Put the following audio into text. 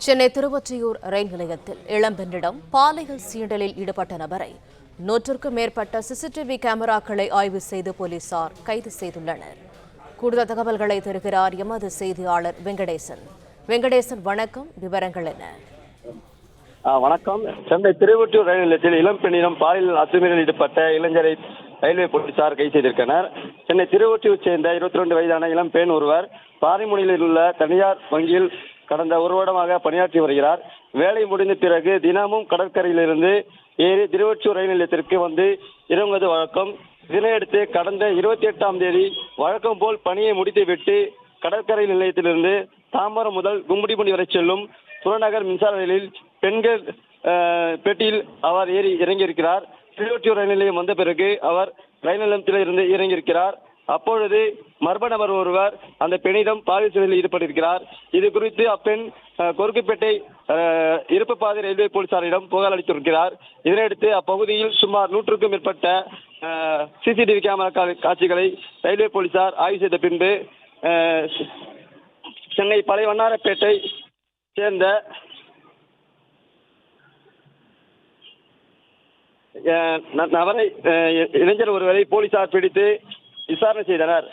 சென்னை திருவொற்றியூர் ரயில் நிலையத்தில் இளம்பெண்ணிடம் பாலியல் சீண்டலில் ஈடுபட்ட நபரை 100க்கும் மேற்பட்ட சிசிடிவி கேமராக்களை ஆய்வு செய்து போலீசார் கைது செய்துள்ளனர். கூடுதல் தகவல்களை தருகிறார் எமது செய்தியாளர் வெங்கடேசன். வணக்கம், விவரங்கள் என்ன? வணக்கம். சென்னை திருவொற்றியூர் ரயில் நிலையத்தில் இளம்பெண்ணிடம் பாலியல் அத்துமீறலில் ஈடுபட்ட இளைஞரை ரயில்வே போலீசார் கைது செய்திருக்கின்றனர். சென்னை திருவொற்றியூர் சேர்ந்த 22 வயதான இளம்பெண் ஒருவர் பாரிமுனையில் உள்ள தனியார் வங்கியில் கடந்த ஒரு வருடமாக பணியாற்றி வருகிறார். வேலை முடிந்த பிறகு தினமும் கடற்கரையிலிருந்து ஏறி திருவொற்றியூர் ரயில் நிலையத்திற்கு வந்து இறங்குவது வழக்கம். இதனையடுத்து கடந்த 28ஆம் தேதி வழக்கம் போல் பணியை முடித்துவிட்டு கடற்கரை நிலையத்திலிருந்து தாம்பரம் முதல் கும்மிடிப்பூண்டி வரை செல்லும் புறநகர் மின்சார ரயிலில் பெண்கள் பெட்டியில் அவர் ஏறி இறங்கியிருக்கிறார். திருவொற்றியூர் ரயில் நிலையம் வந்த பிறகு அவர் ரயில் நிலையத்தில் இருந்து இறங்கியிருக்கிறார். அப்பொழுது மர்ம நபர் ஒருவர் அந்த பெண்ணிடம் பாலியல் சீண்டலில் ஈடுபட்டிருக்கிறார். இது குறித்து அப்பெண் கொருக்குப்பேட்டை இருப்பு பாதை ரயில்வே போலீசாரிடம் புகார் அளித்திருக்கிறார். இதனையடுத்து அப்பகுதியில் சுமார் 100க்கும் மேற்பட்ட சிசிடிவி கேமரா காட்சிகளை ரயில்வே போலீசார் ஆய்வு செய்த பின்பு சென்னை பழைய வண்ணாரப்பேட்டை சேர்ந்த நபரை இளைஞர் ஒருவரை போலீசார் பிடித்து விசாரணை செய்தனர்.